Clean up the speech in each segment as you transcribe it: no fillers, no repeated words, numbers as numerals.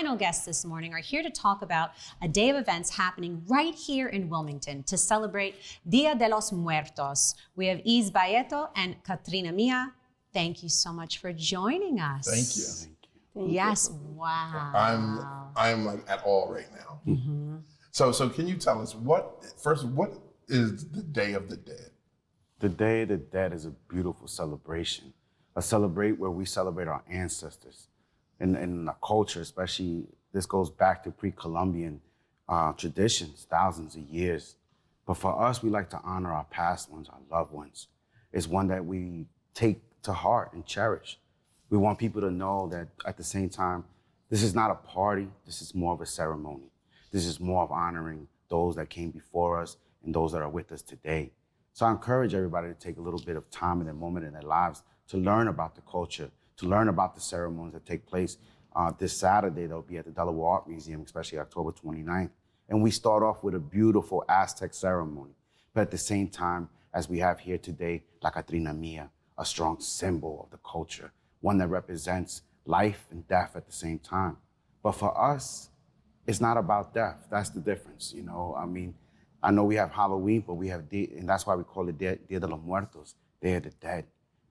final guests this morning are here to talk about a day of events happening right here in Wilmington to celebrate Dia de los Muertos. We have Balleto and Catrinamia. Thank you so much for joining us. Thank you. Thank Yes, you. wow. I'm like at all right now. Mm-hmm. So can you tell us what is the Day of the Dead? The Day of the Dead is a beautiful celebration. Where we celebrate our ancestors. In the culture, especially, this goes back to pre-Columbian traditions, thousands of years. But for us, we like to honor our past ones, our loved ones. It's one that we take to heart and cherish. We want people to know that at the same time, this is not a party, this is more of a ceremony. This is more of honoring those that came before us and those that are with us today. So I encourage everybody to take a little bit of time in their moment in their lives to learn about the culture, to learn about the ceremonies that take place. This Saturday, they'll be at the Delaware Art Museum, especially October 29th. And we start off with a beautiful Aztec ceremony. But at the same time, as we have here today, La Catrinamia, a strong symbol of the culture, one that represents life and death at the same time. But for us, it's not about death. That's the difference, you know? I mean, I know we have Halloween, but we have, and that's why we call it Dia de los Muertos, Day of the Dead.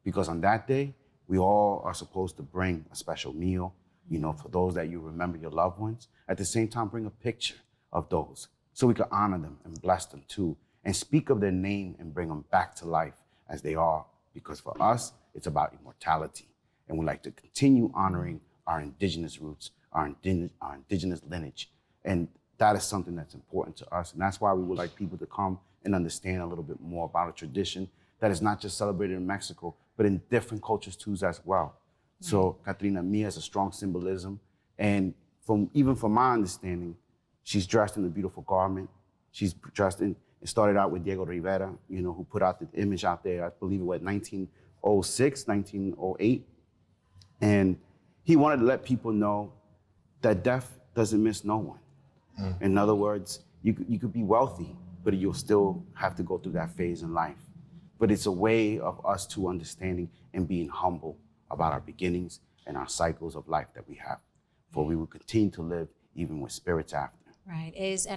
Because on that day, we all are supposed to bring a special meal, you know, for those that you remember your loved ones. At the same time, bring a picture of those so we can honor them and bless them too, and speak of their name and bring them back to life as they are. Because for us, it's about immortality. And we like to continue honoring our indigenous roots, our indigenous lineage. And that is something that's important to us. And that's why we would like people to come and understand a little bit more about a tradition that is not just celebrated in Mexico, but in different cultures too as well. Right. So Catrinamia has a strong symbolism. And even from my understanding, she's dressed in a beautiful garment. She's dressed in, it started out with Diego Rivera, you know, who put out the image out there, I believe it was 1906, 1908. And he wanted to let people know that death doesn't miss no one. Mm. In other words, you could be wealthy, but you'll still have to go through that phase in life. But it's a way of us to understanding and being humble about our beginnings and our cycles of life that we have. For we will continue to live even with spirits after. Right. Is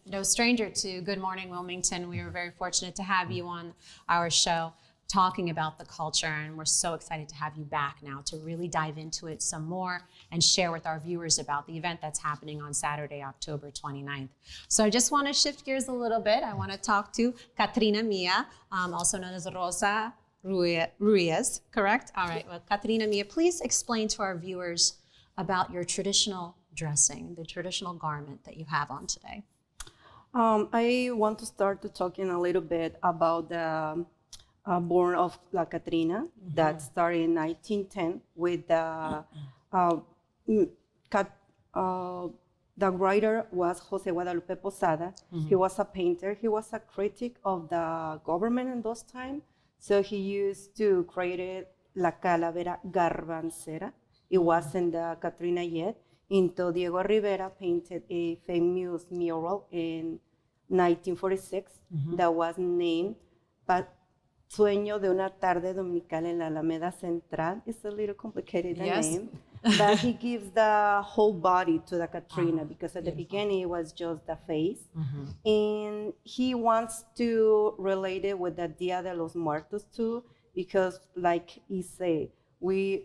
no stranger to Good Morning Wilmington. We were very fortunate to have you on our show talking about the culture, and we're so excited to have you back now to really dive into it some more and share with our viewers about the event that's happening on Saturday, October 29th. So I just want to shift gears a little bit. I want to talk to Catrinamia, also known as Rosa Ruiz, correct? All right. Well, Catrinamia, please explain to our viewers about your traditional dressing, the traditional garment that you have on today. I want to start to talking a little bit about the born of La Catrina, mm-hmm. that started in 1910 with the writer was Jose Guadalupe Posada. Mm-hmm. He was a painter. He was a critic of the government in those times. So he used to create La Calavera Garbancera. It wasn't the Catrina yet. Until Diego Rivera painted a famous mural in 1946 mm-hmm. that was named Sueño de una tarde dominical en la Alameda Central. It's a little complicated name, but he gives the whole body to the Catrina because at the beginning it was just the face. Mm-hmm. And he wants to relate it with the Dia de los Muertos too, because like he said, we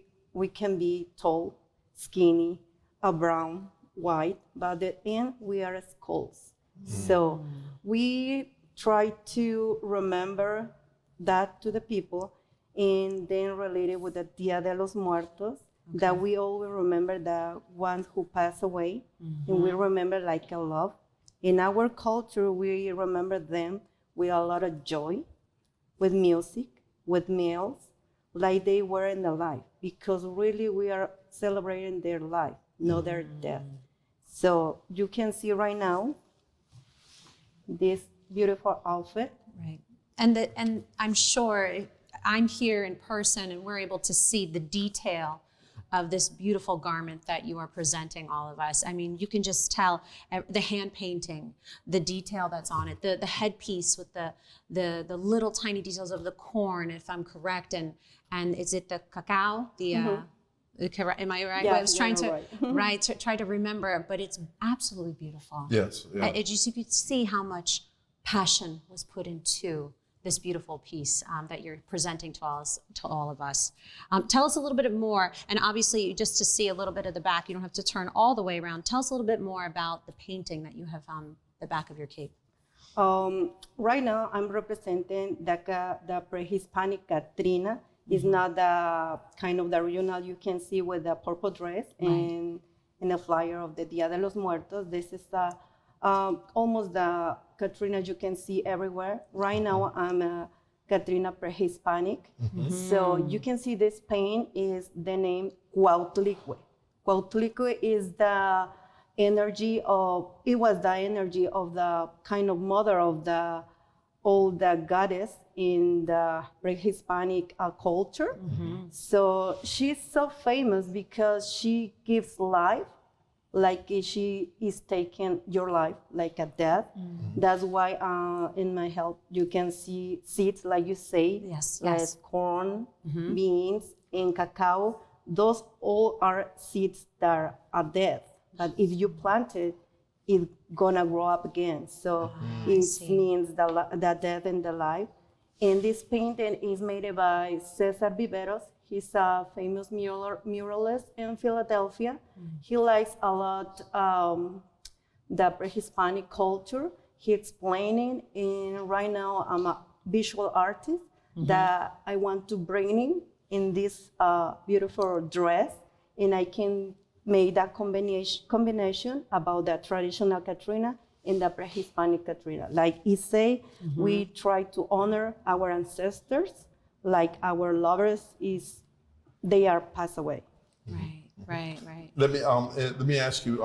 can be tall, skinny, brown, white, but at the end we are skulls. Mm. So we try to remember that to the people and then relate it with the Dia de los Muertos, that we always remember the ones who pass away, mm-hmm. and we remember like a love. In our culture, we remember them with a lot of joy, with music, with meals, like they were in the life, because really we are celebrating their life, not their death. So you can see right now this beautiful outfit. Right. And I'm sure I'm here in person and we're able to see the detail of this beautiful garment that you are presenting all of us. I mean, you can just tell the hand painting, the detail that's on it, the headpiece with the little tiny details of the corn, if I'm correct, and is it the cacao? The Am I right? Yeah, I was trying to right. try to remember, but it's absolutely beautiful. Yes. Yeah. You could see how much passion was put into this beautiful piece that you're presenting to all of us. Tell us a little bit more, and obviously just to see a little bit of the back, you don't have to turn all the way around. Tell us a little bit more about the painting that you have on the back of your cape. Right now, I'm representing the pre-Hispanic Catrina. It's not the kind of the original you can see with the purple dress and the flyer of the Dia de los Muertos. This is almost the Catrina you can see everywhere. Right now, I'm a Catrina pre-Hispanic. So you can see this paint is the name Cuautlicue. Cuautlicue is the energy of, it was the energy of the kind of mother of the old goddess in the pre-Hispanic culture. So she's so famous because she gives life, like she is taking your life, like a death. That's why in my help you can see seeds, like you say, like corn, beans, and cacao. Those all are seeds that are dead. But if you plant it, it's gonna grow up again. So it means the death and the life. And this painting is made by Cesar Viveros. He's a famous muralist in Philadelphia. He likes a lot the pre-Hispanic culture. He's explaining, and right now I'm a visual artist that I want to bring in this beautiful dress, and I can make that combination about the traditional Catrina and the pre-Hispanic Catrina. Like he say, we try to honor our ancestors, like our lovers they are passed away. Right. Let me ask you,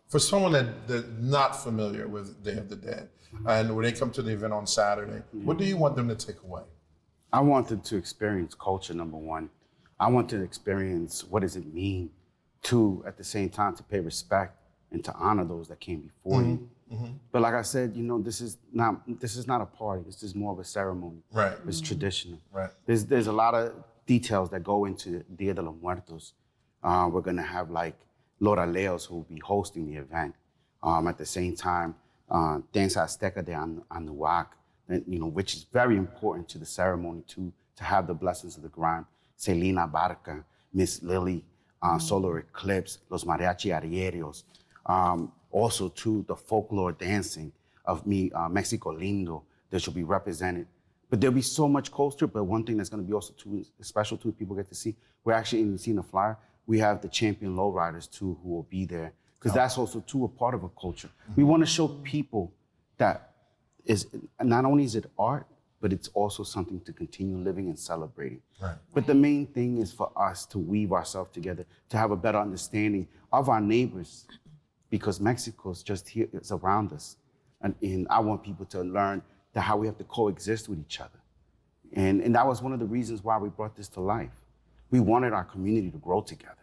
for someone that's not familiar with Day of the Dead, and when they come to the event on Saturday, what do you want them to take away? I want them to experience culture, number one. I want to experience what does it mean to, at the same time, to pay respect and to honor those that came before you. But like I said, this is not a party. This is more of a ceremony. Right. It's traditional. Right. There's a lot of details that go into Dia de los Muertos. We're gonna have like Laura Leos who will be hosting the event. At the same time, Danza Azteca de Anuak, which is very important to the ceremony too, to have the blessings of the ground. Selena Barca, Miss Lily, Solar Eclipse, Los Mariachi Arrieros. Also too, the folklore dancing of Mexico Lindo, that should be represented. But there'll be so much culture, but one thing that's gonna be also too special too, people get to see, we're actually in seeing the flyer, we have the champion lowriders too who will be there, because that's also too a part of a culture. We wanna show people that is, not only is it art, but it's also something to continue living and celebrating. Right. But the main thing is for us to weave ourselves together, to have a better understanding of our neighbors, because Mexico's just here, it's around us. And I want people to learn that how we have to coexist with each other. And that was one of the reasons why we brought this to life. We wanted our community to grow together.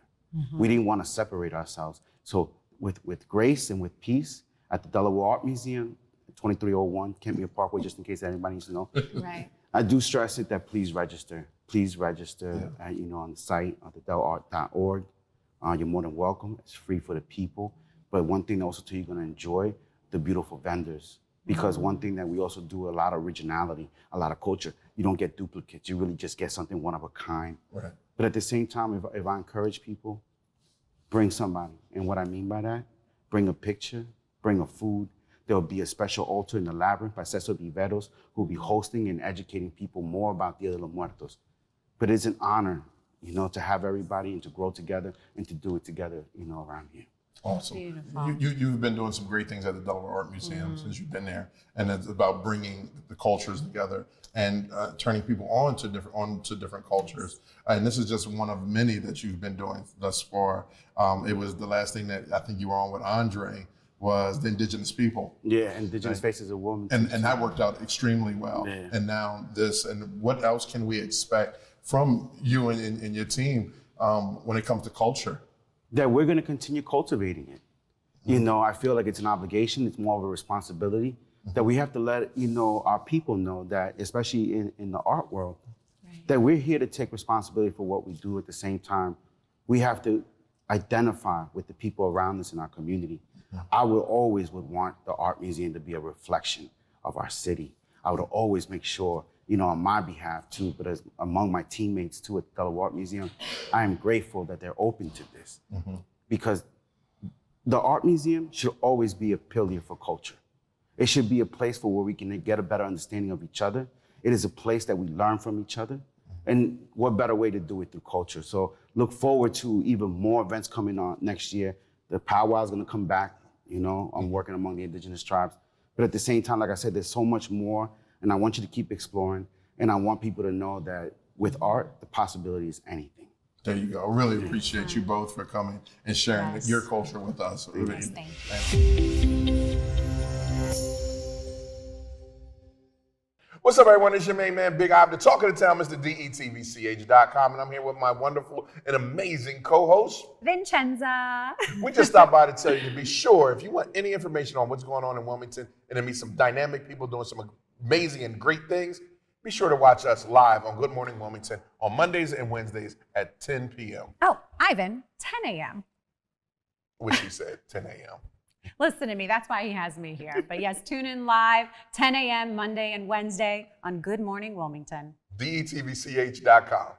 We didn't want to separate ourselves. So with grace and with peace, at the Delaware Art Museum, 2301 Kentmere Parkway, just in case anybody needs to know. Right. I do stress it that please register. Please register on the site at the delart.org. You're more than welcome. It's free for the people. But one thing also too, you're gonna enjoy the beautiful vendors. Because one thing that we also do, a lot of originality, a lot of culture. You don't get duplicates. You really just get something one of a kind. Right. But at the same time, if I encourage people, bring somebody. And what I mean by that, bring a picture, bring a food. There'll be a special altar in the Labyrinth by Cesar Viveros, who'll be hosting and educating people more about Dia de los Muertos. But it's an honor, to have everybody and to grow together and to do it together, around here. Awesome. Beautiful. You've been doing some great things at the Delaware Art Museum since you've been there, and it's about bringing the cultures together and turning people onto different cultures. And this is just one of many that you've been doing thus far. It was the last thing that I think you were on with Andre was the indigenous people. Yeah, indigenous faces of women. And that worked out extremely well. Yeah. And now this, and what else can we expect from you and your team when it comes to culture? That we're gonna continue cultivating it. I feel like it's an obligation, it's more of a responsibility that we have to let, our people know that, especially in the art world, that we're here to take responsibility for what we do. At the same time, We have to identify with the people around us in our community. I would always want the art museum to be a reflection of our city. I would always make sure, on my behalf too, but as among my teammates too at the Delaware Art Museum, I am grateful that they're open to this because the art museum should always be a pillar for culture. It should be a place for where we can get a better understanding of each other. It is a place that we learn from each other. And what better way to do it through culture? So look forward to even more events coming on next year. The powwow is going to come back. I'm working among the indigenous tribes. But at the same time, like I said, there's so much more. And I want you to keep exploring. And I want people to know that with art, the possibility is anything. There you go. Really appreciate you both for coming and sharing your culture with us. Really. Yes, thank you. What's up, everyone? It's your main man, Big Ob, the talk of the town, Mr. DETVCH.com, and I'm here with my wonderful and amazing co-host, Vincenza. We just stopped by to tell you to be sure, if you want any information on what's going on in Wilmington and to meet some dynamic people doing some amazing and great things, be sure to watch us live on Good Morning Wilmington on Mondays and Wednesdays at 10 p.m. Oh, Ivan, 10 a.m. Which he said, 10 a.m. Listen to me. That's why he has me here. But yes, tune in live, 10 a.m. Monday and Wednesday on Good Morning Wilmington. DETVCH.com.